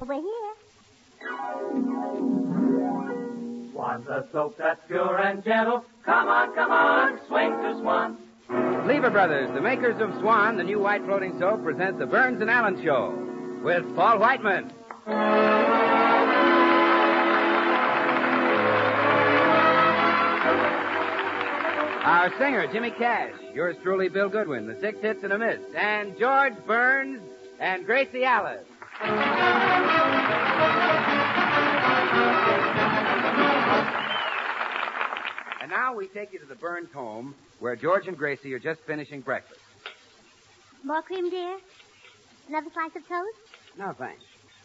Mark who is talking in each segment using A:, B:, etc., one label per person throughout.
A: Over here.
B: Swan's a soap that's pure and gentle. Come on, swing to Swan.
C: Lever Brothers, the makers of Swan, the new white floating soap, present the Burns and Allen Show with Paul Whiteman. Our singer, Jimmy Cash. Yours truly, Bill Goodwin. The 6 hits and a miss. And George Burns and Gracie Alice. And now we take you to the Burns home, where George and Gracie are just finishing breakfast.
A: More cream, dear? Another slice of toast?
C: No, thanks.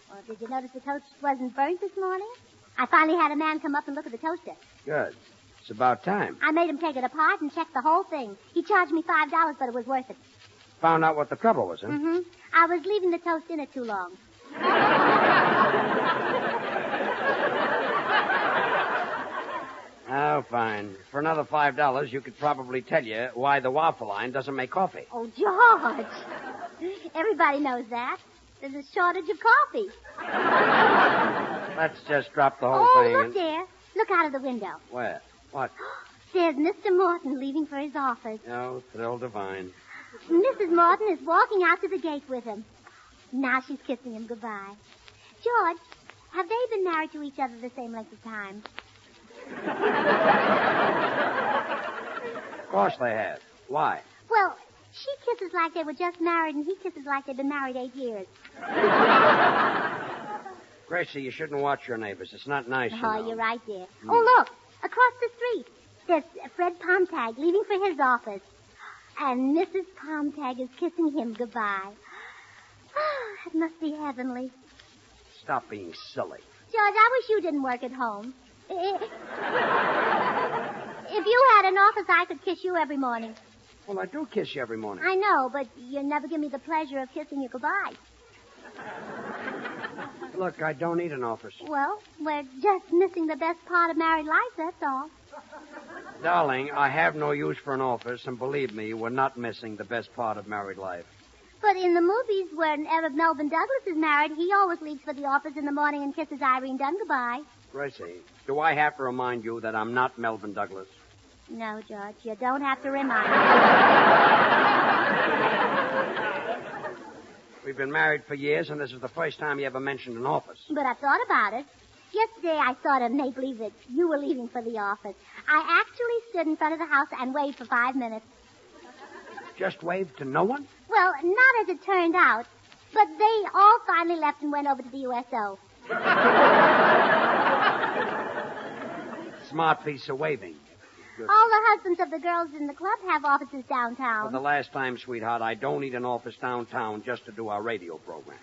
A: Well, did you notice the toast wasn't burnt this morning? I finally had a man come up and look at the toaster.
C: Good. It's about time.
A: I made him take it apart and check the whole thing. He charged me $5, but it was worth it.
C: Found out what the trouble was, huh?
A: Mm-hmm. I was leaving the toast in it too long.
C: Oh, fine. For another $5, you could probably tell you why the waffle line doesn't make coffee.
A: Oh, George. Everybody knows that. There's a shortage of coffee.
C: Let's just drop the whole thing.
A: Oh, look there. Look out of the window.
C: Where? What?
A: There's Mr. Morton leaving for his office.
C: Oh, thrill divine.
A: Mrs. Morton is walking out to the gate with him. Now she's kissing him goodbye. George, have they been married to each other the same length of time?
C: Of course they have. Why?
A: Well, she kisses like they were just married, and he kisses like they've been married 8 years.
C: Gracie, you shouldn't watch your neighbors. It's not nice, you know.
A: Oh, you're right, dear. Oh, look, across the street, there's Fred Pomtag leaving for his office. And Mrs. Pomtag is kissing him goodbye. It must be heavenly.
C: Stop being silly.
A: George, I wish you didn't work at home. If you had an office, I could kiss you every morning.
C: Well, I do kiss you every morning.
A: I know, but you never give me the pleasure of kissing you goodbye.
C: Look, I don't need an office.
A: Well, we're just missing the best part of married life, that's all.
C: Darling, I have no use for an office, and believe me, we're not missing the best part of married life.
A: But in the movies, whenever Melvin Douglas is married, he always leaves for the office in the morning and kisses Irene Dunn goodbye.
C: Gracie, do I have to remind you that I'm not Melvin Douglas?
A: No, George, you don't have to remind me.
C: We've been married for years, and this is the first time you ever mentioned an office.
A: But I've thought about it. Yesterday, I sort of made believe that you were leaving for the office. I actually stood in front of the house and waved for 5 minutes.
C: Just waved to no one?
A: Well, not as it turned out, but they all finally left and went over to the USO.
C: Smart piece of waving. Good.
A: All the husbands of the girls in the club have offices downtown.
C: For the last time, sweetheart, I don't need an office downtown just to do our radio program.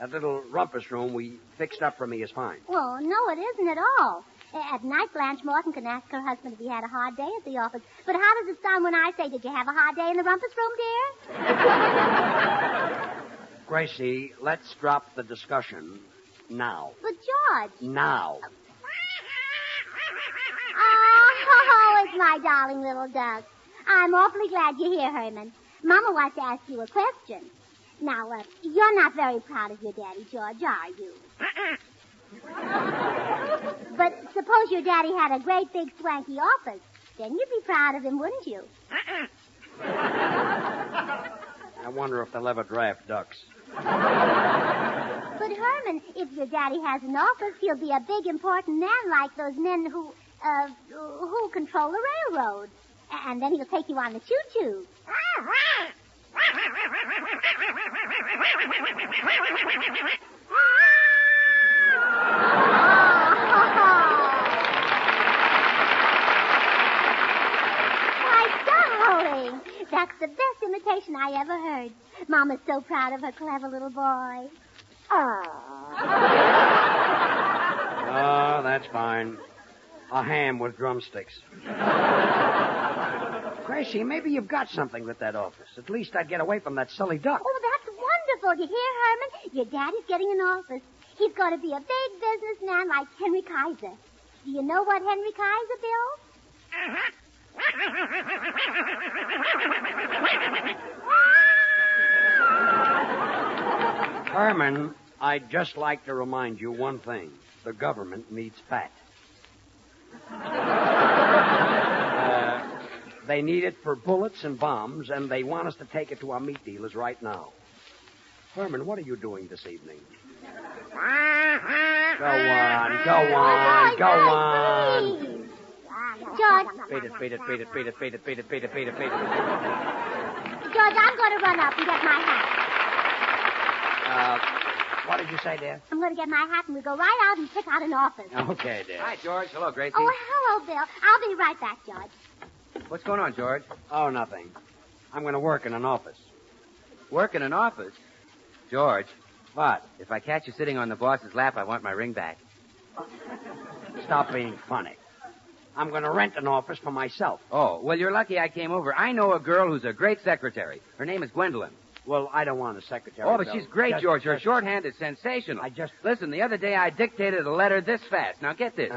C: That little rumpus room we fixed up for me is fine.
A: Well, no, it isn't at all. At night, Blanche Morton can ask her husband if he had a hard day at the office. But how does it sound when I say, did you have a hard day in the rumpus room, dear?
C: Gracie, let's drop the discussion now.
A: But, George.
C: Now.
A: Oh, it's my darling little duck. I'm awfully glad you're here, Herman. Mama wants to ask you a question. Now, you're not very proud of your daddy, George, are you? But suppose your daddy had a great big swanky office. Then you'd be proud of him, wouldn't you?
C: I wonder if they'll ever draft ducks.
A: But, Herman, if your daddy has an office, he'll be a big, important man like those men who control the railroad. And then he'll take you on the choo-choo. Why, darling, that's the best imitation I ever heard. Mama's so proud of her clever little boy.
C: Oh, that's fine. A ham with drumsticks. Gracie, maybe you've got something with that office. At least I'd get away from that silly duck.
A: Oh, that's wonderful. You hear, Herman? Your daddy's getting an office. He's going to be a big businessman like Henry Kaiser. Do you know what Henry Kaiser built?
C: Herman,
D: I'd just like to remind you one thing. The government needs fat. They need it for bullets and bombs, and they want us to take it to our meat dealers right now. Herman, what are you doing this evening? Go on.
A: George.
D: Beat it.
A: George, I'm going to run up and get my hat.
D: What did you say, dear?
A: I'm going to get my hat and we'll go right out and pick out an office.
D: Okay, dear.
C: Hi, George. Hello, Gracie.
A: Oh, hello, Bill. I'll be right back, George.
C: What's going on, George?
D: Oh, nothing. I'm going to work in an office.
C: Work in an office? George,
D: What?
C: if I catch you sitting on the boss's lap, I want my ring back.
D: Stop being funny. I'm going to rent an office for myself.
C: Oh, well, you're lucky I came over. I know a girl who's a great secretary. Her name is Gwendolyn.
D: Well, I don't want a secretary.
C: Oh, but
D: Bill.
C: she's great, George. Her shorthand is sensational. Listen, the other day I dictated a letter this fast. Now, get this.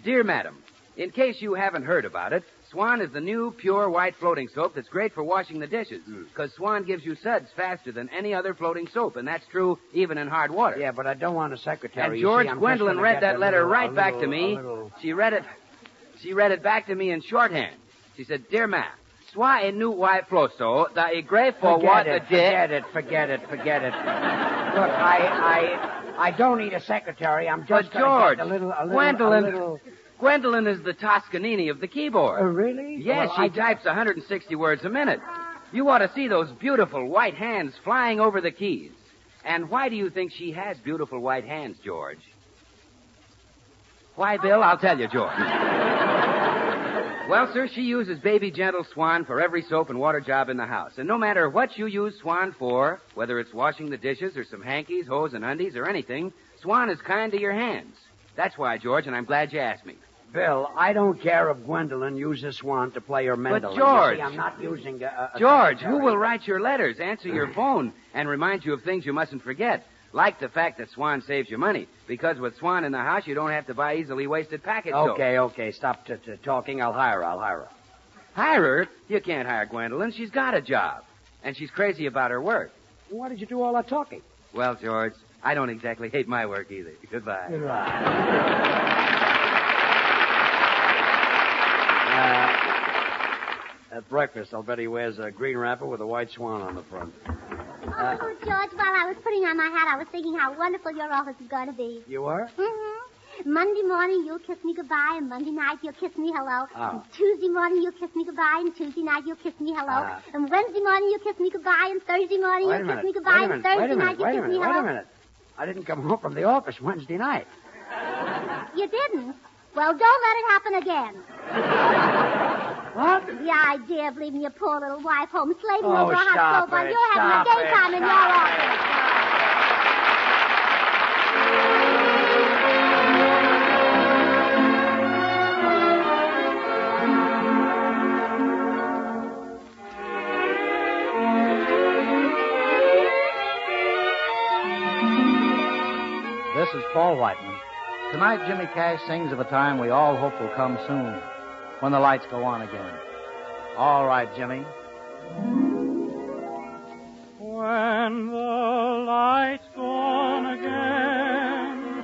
C: Dear Madam, in case you haven't heard about it, Swan is the new pure white floating soap that's great for washing the dishes. Because Swan gives you suds faster than any other floating soap, and that's true even in hard water.
D: Yeah, but I don't want a secretary.
C: And
D: You
C: George,
D: see, I'm
C: Gwendolyn
D: just gonna
C: read
D: get
C: that
D: a
C: letter
D: little-
C: right
D: a
C: back
D: little-
C: to me.
D: a little-
C: She read it back to me in shorthand. She said, Dear Ma, Swa e nu white floso, da e grateful what the
D: Forget it. Look, I don't need a secretary. I'm
C: But
D: just gonna
C: George,
D: get a little...
C: Gwendolyn is the Toscanini of the keyboard.
D: Oh, really?
C: Yes,
D: Well,
C: she types 160 words a minute. You ought to see those beautiful white hands flying over the keys. And why do you think she has beautiful white hands, George? Why, Bill? I'll tell you, George. Well, sir, she uses Baby Gentle Swan for every soap and water job in the house. And no matter what you use Swan for, whether it's washing the dishes or some hankies, hose, and undies or anything, Swan is kind to your hands. That's why, George, and I'm glad you asked me.
D: Bill, I don't care if Gwendolyn uses Swan to play her Mendelin.
C: George-
D: You see, I'm not using a
C: George,
D: secretary.
C: who will write your letters, answer your phone, and remind you of things you mustn't forget? Like the fact that Swan saves you money. Because with Swan in the house, you don't have to buy easily wasted packet soap.
D: Okay. Stop talking. I'll hire her.
C: Hire her? You can't hire Gwendolyn. She's got a job. And she's crazy about her work.
D: Why did you do all that talking?
C: Well, George, I don't exactly hate my work either. Goodbye.
D: At breakfast, I'll bet he wears a green wrapper with a white swan on the front.
A: Oh, George, while I was putting on my hat, I was thinking how wonderful your office is going to be.
D: You were?
A: Mm-hmm. Monday morning, you'll kiss me goodbye, and Monday night, you'll kiss me hello.
D: Oh.
A: And Tuesday morning, you'll kiss me goodbye, and Tuesday night, you'll kiss me hello. And Wednesday morning, you'll kiss me goodbye, and Thursday morning, you'll kiss me goodbye, and Thursday night, you'll kiss me hello.
D: Wait a minute. I didn't come home from the office Wednesday night.
A: You didn't? Well, don't let it happen again.
D: What?
A: The idea of leaving your poor little wife home slaving
D: Oh,
A: over a hot
D: stop
A: stove while
D: it,
A: you're having a
D: stop it,
A: daytime in your
D: stop
A: office.
E: This is Paul Whiteman. Tonight, Jimmy Cash sings of a time we all hope will come soon, when the lights go on again. All right, Jimmy.
B: When the lights go on again,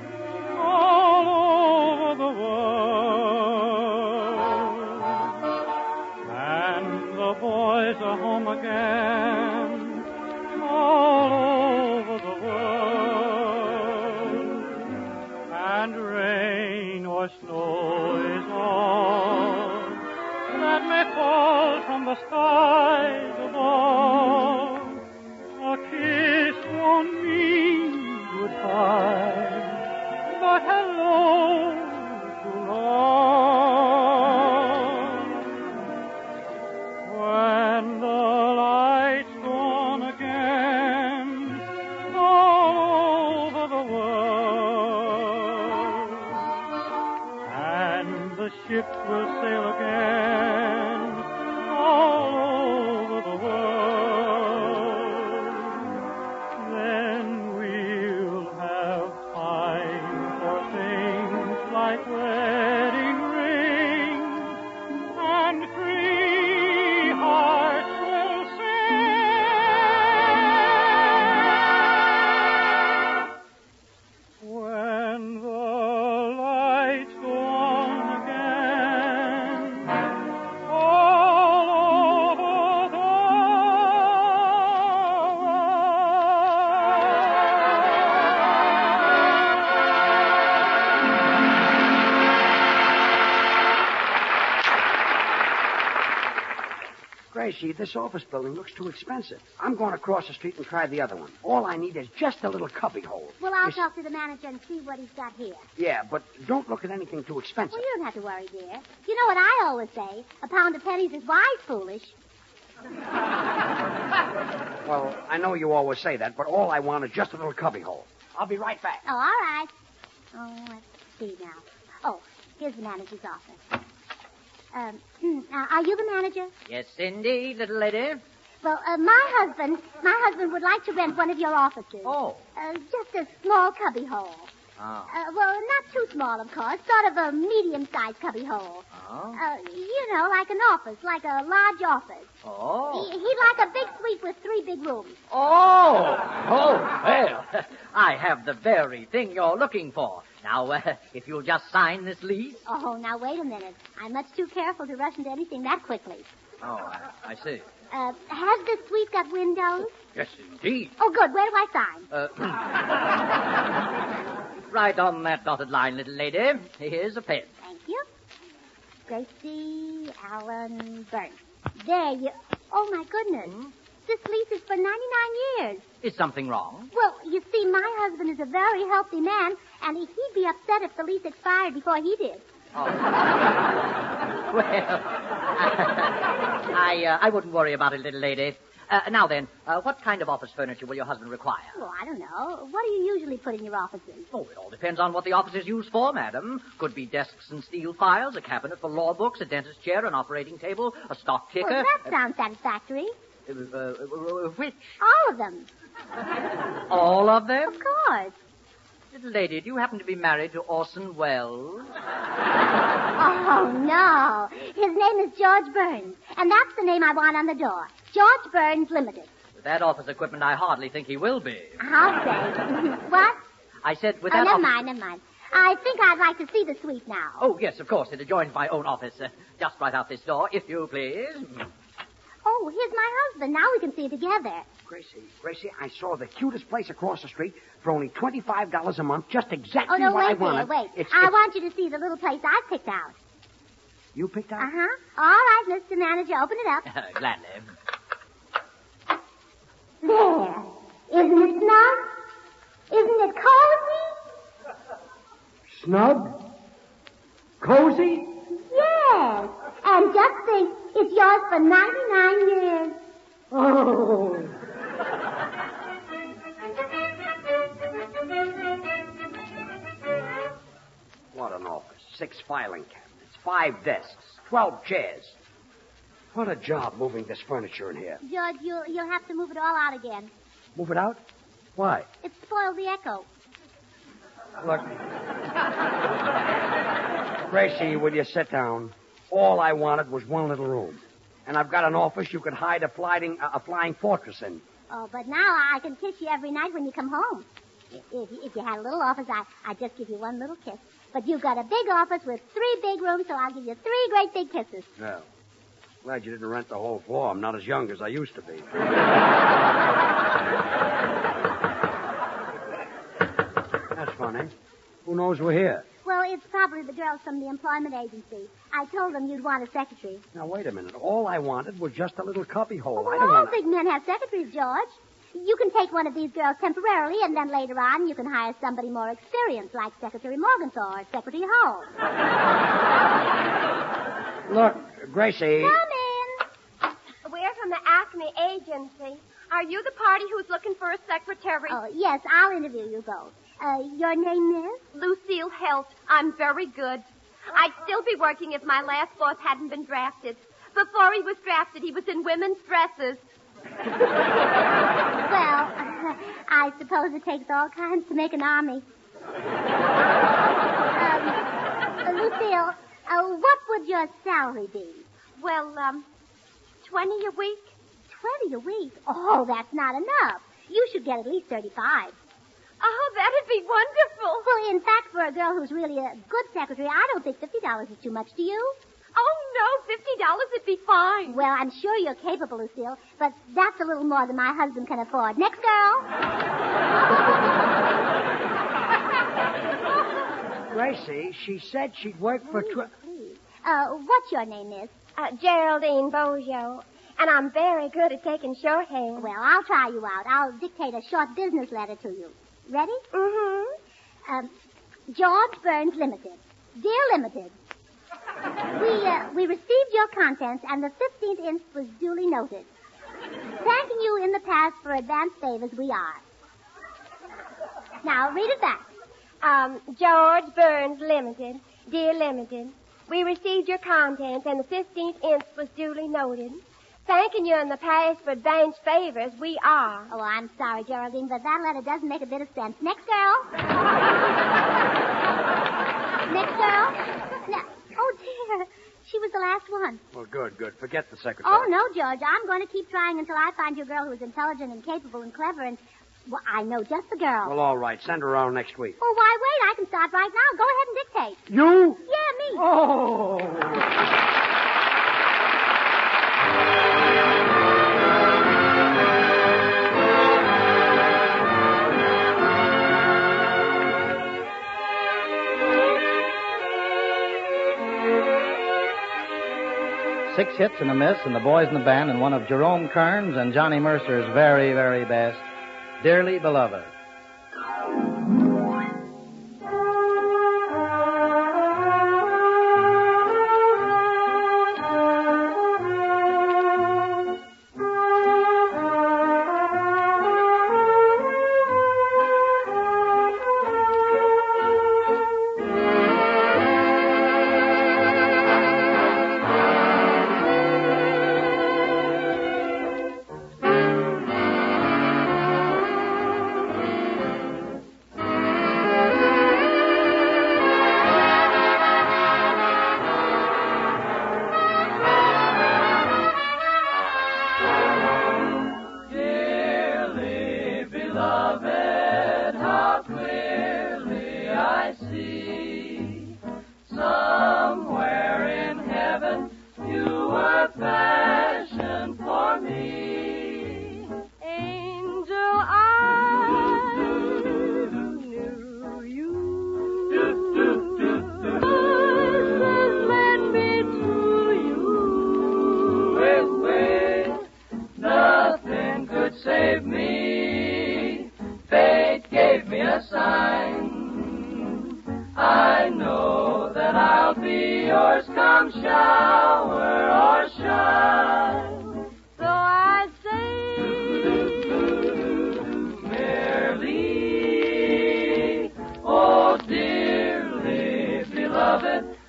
B: all over the world, and the boys are home again, all over the world, and rain or snow is all that may fall from the skies above. A kiss won't mean goodbye, but hello to love. When the lights go on again, all over the world, and the ships will sail again, all over the world, then we'll have time for things like wedding rings, and free hearts will sing.
D: Gracie, this office building looks too expensive. I'm going across the street and try the other one. All I need is just a little cubby hole.
A: Well, I'll talk to the manager and see what he's got here.
D: Yeah, but don't look at anything too expensive.
A: Well, you don't have to worry, dear. You know what I always say? A pound of pennies is wise foolish.
D: Well, I know you always say that, but all I want is just a little cubby hole. I'll be right back.
A: Oh, all right. Oh, let's see now. Oh, here's the manager's office. Are you the manager?
F: Yes, indeed, little lady.
A: Well, my husband would like to rent one of your offices.
F: Oh.
A: Just a small cubby hole.
F: Oh.
A: Well, not too small, of course. Sort of a medium-sized cubby hole.
F: Oh.
A: You know, like an office, like a large office.
F: Oh.
A: He'd like a big suite with 3 big rooms.
F: Oh. Oh, well, I have the very thing you're looking for. Now, if you'll just sign this lease.
A: Oh, now, wait a minute. I'm much too careful to rush into anything that quickly.
F: Oh, I see.
A: Has this suite got windows?
F: Yes, indeed.
A: Oh, good. Where do I sign?
F: Right on that dotted line, little lady. Here's a pen.
A: Thank you. Gracie Allen Burns. There you... Oh, my goodness.
F: Hmm?
A: This lease is for 99 years.
F: Is something wrong?
A: Well, you see, my husband is a very healthy man, and he'd be upset if the lease expired before he did.
F: Oh. Well, I wouldn't worry about it, little lady. Now then, what kind of office furniture will your husband require?
A: Well, I don't know. What do you usually put in your offices?
F: Oh, it all depends on what the office is used for, madam. Could be desks and steel files, a cabinet for law books, a dentist's chair, an operating table, a stock ticker.
A: Well, that sounds satisfactory.
F: Which?
A: All of them.
F: All of them?
A: Of course.
F: Little lady, do you happen to be married to Orson Welles?
A: Oh, no. His name is George Burns, and that's the name I want on the door. George Burns Limited.
F: With that office equipment, I hardly think he will be.
A: I'll say. What?
F: I said with that
A: never mind. I think I'd like to see the suite now.
F: Oh, yes, of course. It adjoins my own office. Just right out this door, if you please.
A: Oh, here's my husband. Now we can see it together.
D: Gracie, I saw the cutest place across the street for only $25 a month, just exactly
A: Oh, no,
D: what I
A: wait,
D: wanted.
A: dear, wait. I want you to see the little place I picked out.
D: You picked out?
A: Uh-huh. All right, Mr. Manager, open it up.
F: Gladly.
A: There. Isn't it snug? Isn't it cozy?
D: Snug? Cozy?
A: Yes. And just think, it's yours for 99 years.
D: Oh. What an office. 6 filing cabinets, 5 desks, 12 chairs. What a job moving this furniture in here.
A: George, you'll have to move it all out again.
D: Move it out? Why?
A: It spoiled the echo.
D: Look. Gracie, will you sit down? All I wanted was one little room. And I've got an office you could hide a flying fortress in.
A: Oh, but now I can kiss you every night when you come home. If you had a little office, I'd just give you one little kiss. But you've got a big office with 3 big rooms, so I'll give you 3 great big kisses.
D: Well, glad you didn't rent the whole floor. I'm not as young as I used to be. That's funny. Who knows we're here?
A: Well, it's probably the girls from the employment agency. I told them you'd want a secretary.
D: Now, wait a minute. All I wanted was just a little cubby hole.
A: Well,
D: I don't
A: all
D: want
A: big men have secretaries, George. You can take one of these girls temporarily, and then later on you can hire somebody more experienced, like Secretary Morgenthau or Secretary Hull.
D: Look, Gracie.
A: Come in.
G: We're from the Acme Agency. Are you the party who's looking for a secretary?
A: Oh, yes, I'll interview you both. Your name is?
G: Lucille Helt. I'm very good. I'd still be working if my last boss hadn't been drafted. Before he was drafted, he was in women's dresses.
A: Well, I suppose it takes all kinds to make an army. Lucille, what would your salary be?
G: Well, 20 a week.
A: 20 a week? Oh, that's not enough. You should get at least 35.
G: Oh, that'd be wonderful.
A: Well, in fact, for a girl who's really a good secretary, I don't think $50 is too much, do you?
G: Oh, no, $50 would be fine.
A: Well, I'm sure you're capable, Lucille, but that's a little more than my husband can afford. Next girl.
D: Gracie, she said she'd work for...
A: Please. What's your name, miss?
G: Geraldine Bojo.
H: And I'm very good at taking shorthand.
A: Well, I'll try you out. I'll dictate a short business letter to you. Ready?
H: Mm-hmm.
A: George Burns Limited. Dear Limited, we received your contents, and the 15th inch was duly noted. Thanking you in the past for advanced favors, we are. Now, read it back.
H: George Burns Limited. Dear Limited, we received your contents, and the 15th inch was duly noted. Thanking you in the past for advanced favors, we are.
A: Oh, I'm sorry, Geraldine, but that letter doesn't make a bit of sense. Next girl. Next girl. Now, oh, dear. She was the last one.
D: Well, good. Forget the secretary.
A: Oh, no, George. I'm going to keep trying until I find you a girl who is intelligent and capable and clever and... Well, I know just the girl.
D: Well, all right. Send her around next week.
A: Oh, why wait? I can start right now. Go ahead and dictate.
D: You?
A: Yeah, me.
D: Oh.
E: 6 hits and a miss, and the boys in the band, and one of Jerome Kern's and Johnny Mercer's very, very best, Dearly Beloved.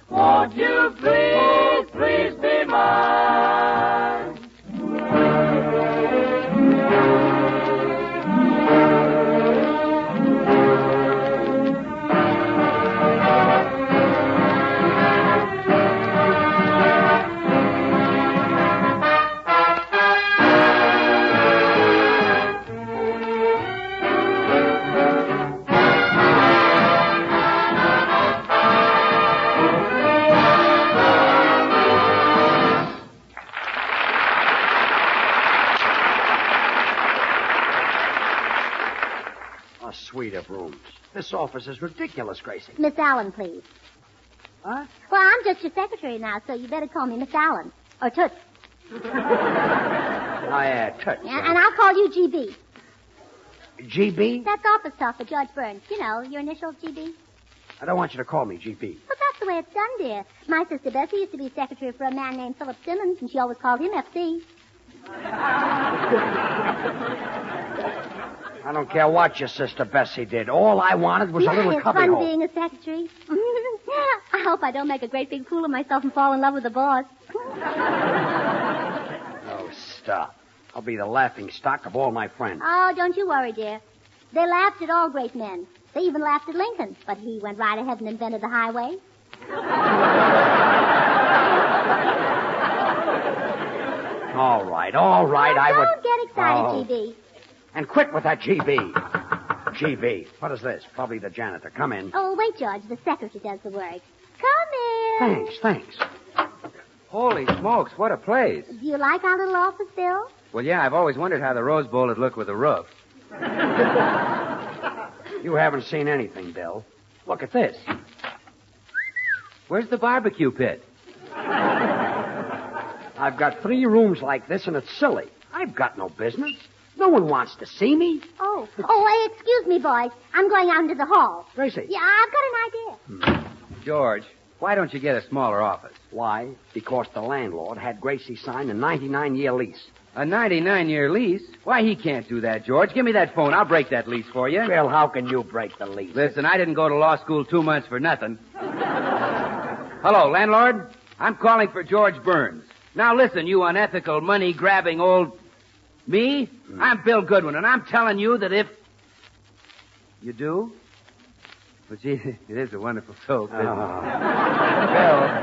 B: Won't you please, please be mine?
D: Suite of rooms. This office is ridiculous, Gracie.
A: Miss Allen, please.
D: Huh?
A: Well, I'm just your secretary now, so you better call me Miss Allen. Or Toots.
D: Toots.
A: Yeah, and I'll call you GB.
D: GB?
A: That's office talk for George Burns. You know, your initials, GB.
D: I don't want you to call me GB.
A: Well, that's the way it's done, dear. My sister Bessie used to be secretary for a man named Philip Simmons, and she always called him FC.
D: I don't care what your sister Bessie did. All I wanted was a little
A: it's
D: cubby
A: fun
D: hole.
A: being a secretary. I hope I don't make a great big fool of myself and fall in love with the boss.
D: Oh, stop. I'll be the laughing stock of all my friends.
A: Oh, don't you worry, dear. They laughed at all great men. They even laughed at Lincoln, but he went right ahead and invented the highway.
D: All right.
A: Well, don't get excited, GB.
D: And quit with that GB. GB. What is this? Probably the janitor. Come in.
A: Oh, wait, George. The secretary does the work. Come in.
D: Thanks.
C: Holy smokes, what a place.
A: Do you like our little office, Bill?
C: Well, yeah, I've always wondered how the Rose Bowl would look with a roof.
D: You haven't seen anything, Bill. Look at this.
C: Where's the barbecue pit?
D: I've got 3 rooms like this, and it's silly. I've got no business. No one wants to see me.
A: Oh, excuse me, boys. I'm going out into the hall.
D: Gracie.
A: Yeah, I've got an idea.
C: George, why don't you get a smaller office?
D: Why? Because the landlord had Gracie sign a 99-year lease.
C: A 99-year lease? Why, he can't do that, George. Give me that phone. I'll break that lease for you.
D: Bill, how can you break the lease?
C: Listen, I didn't go to law school 2 months for nothing. Hello, landlord. I'm calling for George Burns. Now listen, you unethical, money-grabbing old... Me? I'm Bill Goodwin, and I'm telling you that if... You do? Well, gee, it is a wonderful soap, isn't it?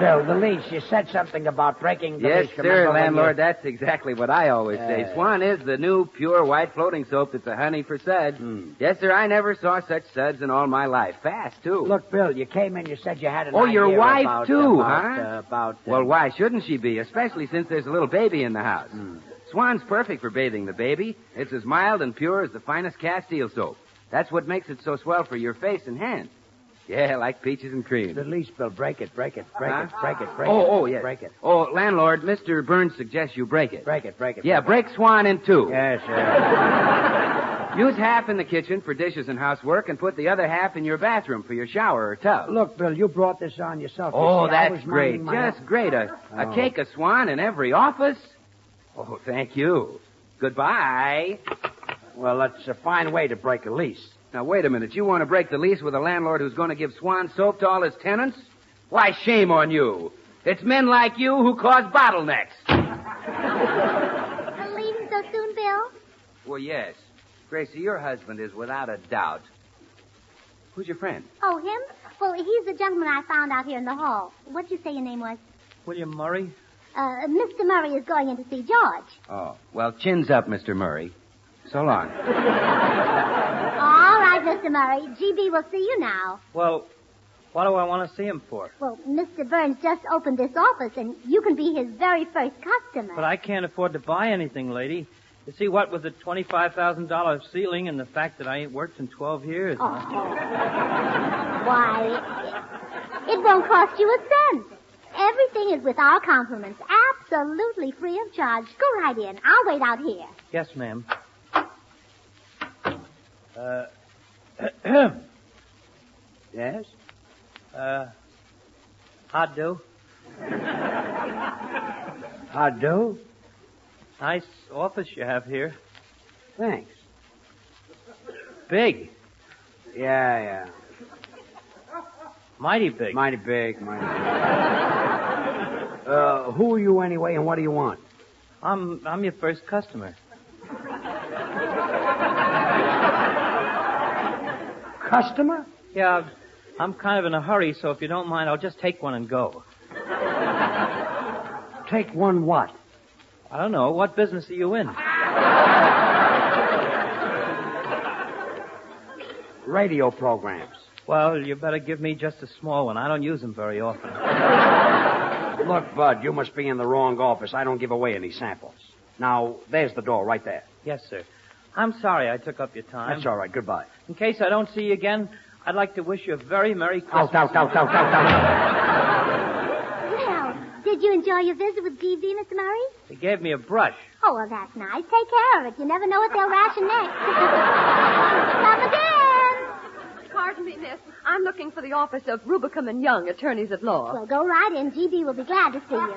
E: Bill, the lease. You said something about breaking the
C: Yes,
E: lease.
C: sir, landlord. That's exactly what I always say. Swan is the new pure white floating soap that's a honey for suds. Yes, sir, I never saw such suds in all my life. Fast, too.
E: Look, Bill, you came in, you said you had an
C: Oh,
E: idea
C: your wife,
E: about,
C: too,
E: huh?
C: Well, why shouldn't she be, especially since there's a little baby in the house? Swan's perfect for bathing the baby. It's as mild and pure as the finest Castile soap. That's what makes it so swell for your face and hands. Yeah, like peaches and cream.
E: The lease, Bill. Break it. Break it.
C: Oh, yes.
E: Break it.
C: Oh, landlord, Mr. Burns suggests you break it.
E: Break it.
C: Yeah, break Swan in 2.
E: Yes, sir.
C: Use half in the kitchen for dishes and housework and put the other half in your bathroom for your shower or tub.
E: Look, Bill, you brought this on yourself.
C: Oh,
E: you see, I
C: that's
E: was
C: great.
E: minding
C: Just great. A cake of Swan in every office? Oh, thank you. Goodbye.
D: Well, that's a fine way to break a lease.
C: Now, wait a minute. You want to break the lease with a landlord who's going to give Swan soap to all his tenants? Why, shame on you. It's men like you who cause bottlenecks.
A: Leaving so soon, Bill?
C: Well, yes. Gracie, your husband is without a doubt. Who's your friend?
A: Oh, him? Well, he's the gentleman I found out here in the hall. What'd you say your name was?
I: William Murray?
A: Mr. Murray is going in to see George.
C: Oh, well, chins up, Mr. Murray. So long.
A: All right, Mr. Murray. GB will see you now.
I: Well, what do I want to see him for?
A: Well, Mr. Burns just opened this office, and you can be his very first customer.
I: But I can't afford to buy anything, lady. You see, what with the $25,000 ceiling and the fact that I ain't worked in 12 years.
A: Oh. Why, it won't cost you a cent. Everything is with our compliments, absolutely free of charge. Go right in. I'll wait out here.
I: Yes, ma'am.
D: Yes?
I: How'd do?
D: How'd do?
I: Nice office you have here.
D: Thanks.
I: Big.
D: Yeah.
I: Mighty big.
D: Mighty big. Who are you anyway, and what do you want?
I: I'm your first customer.
D: Customer?
I: Yeah, I'm kind of in a hurry, so if you don't mind, I'll just take one and go.
D: Take one what?
I: I don't know. What business are you in?
D: Radio programs.
I: Well, you better give me just a small one. I don't use them very often.
D: Look, Bud, you must be in the wrong office. I don't give away any samples. Now, there's the door right there.
I: Yes, sir. I'm sorry I took up your time.
D: That's all right. Goodbye.
I: In case I don't see you again, I'd like to wish you a very Merry Christmas.
D: Out.
A: Well, did you enjoy your visit with GB, Mr. Murray?
I: They gave me a brush.
A: Oh, well, that's nice. Take care of it. You never know what they'll ration next. Come again.
G: Pardon me, miss. I'm looking for the office of Rubicam and Young, attorneys at law.
A: Well, go right in. GB will be glad to see you.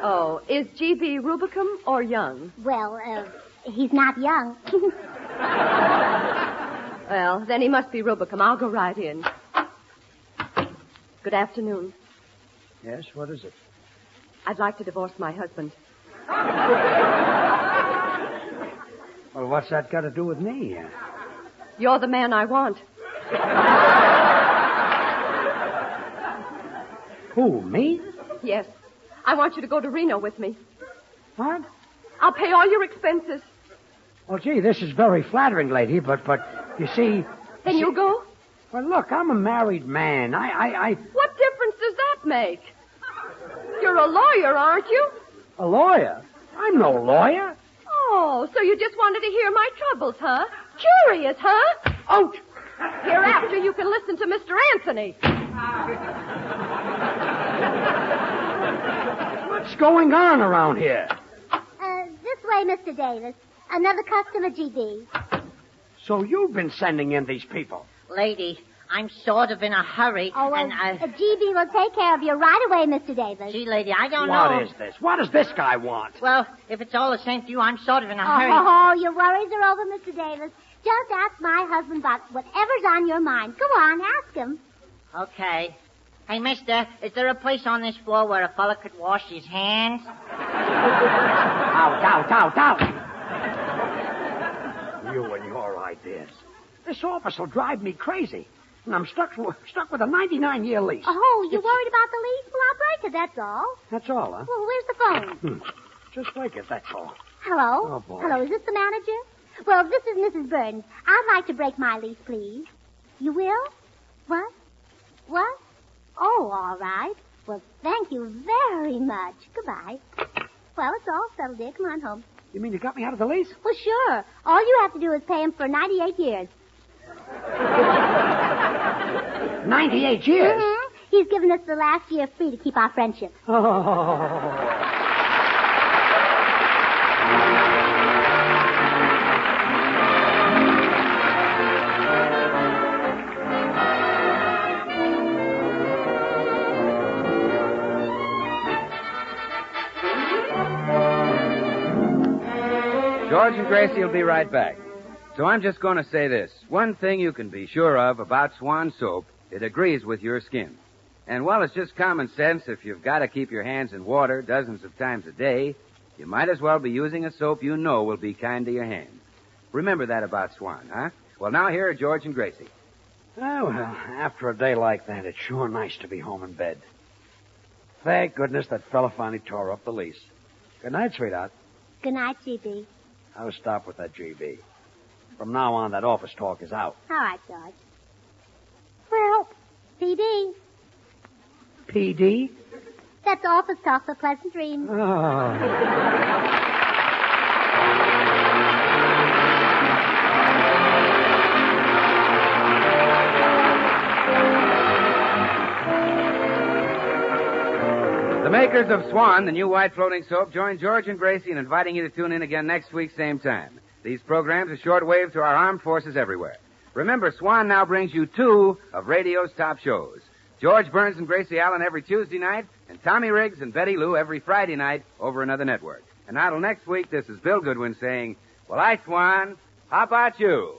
G: Oh, is GB Rubicam or Young?
A: Well, he's not young.
G: Well, then he must be Rubicam. I'll go right in. Good afternoon.
D: Yes, what is it?
G: I'd like to divorce my husband.
D: Well, what's that got to do with me?
G: You're the man I want.
D: Who, me?
G: Yes. I want you to go to Reno with me.
D: What?
G: I'll pay all your expenses.
D: Well, gee, this is very flattering, lady, but you see...
G: Then you'll go?
D: Well, look, I'm a married man. I...
G: What difference does that make? You're a lawyer, aren't you?
D: A lawyer? I'm no lawyer.
G: Oh, so you just wanted to hear my troubles, huh? Curious, huh?
D: Ouch!
G: Hereafter you can listen to Mr. Anthony.
D: What's going on around here?
A: This way, Mr. Davis. Another customer, GB.
D: So you've been sending in these people?
J: Lady, I'm sort of in a hurry.
A: Oh, GB will take care of you right away, Mr. Davis.
J: Gee, lady, I don't know.
D: What is this? What does this guy want?
J: Well, if it's all the same to you, I'm sort of in a hurry.
A: Oh, your worries are over, Mr. Davis. Just ask my husband about whatever's on your mind. Go on, ask him.
J: Okay. Hey, mister, is there a place on this floor where a fella could wash his hands?
D: Out. You and your ideas. This office will drive me crazy. And I'm stuck with a 99-year lease.
A: Oh, you worried about the lease? Well, I'll break it, that's all.
D: That's all, huh?
A: Well, where's the phone?
D: Just break it, that's all.
A: Hello?
D: Oh, boy.
A: Hello, is this the manager? Well, this is Mrs. Burns. I'd like to break my lease, please. You will? What? Oh, all right. Well, thank you very much. Goodbye. Well, it's all settled, dear. Come on home.
D: You mean you got me out of the lease?
A: Well, sure. All you have to do is pay him for 98 years.
D: 98 years?
A: Mm-hmm. He's given us the last year free to keep our friendship.
D: Oh.
C: George and Gracie will be right back. So I'm just going to say this. One thing you can be sure of about Swan soap, it agrees with your skin. And while it's just common sense, if you've got to keep your hands in water dozens of times a day, you might as well be using a soap you know will be kind to your hands. Remember that about Swan, huh? Well, now here are George and Gracie.
D: Oh, well, after a day like that, it's sure nice to be home in bed. Thank goodness that fella finally tore up the lease. Good night, sweetheart.
A: Good night, GB.
D: I'll stop with that GB. From now on, that office talk is out.
A: All right, George. Well, PD.
D: PD?
A: That's office talk for pleasant dreams.
D: Oh.
C: The makers of Swan, the new white floating soap, join George and Gracie in inviting you to tune in again next week, same time. These programs are shortwave to our armed forces everywhere. Remember, Swan now brings you 2 of radio's top shows. George Burns and Gracie Allen every Tuesday night, and Tommy Riggs and Betty Lou every Friday night over another network. And now till next week, this is Bill Goodwin saying, well, Swan, how about you?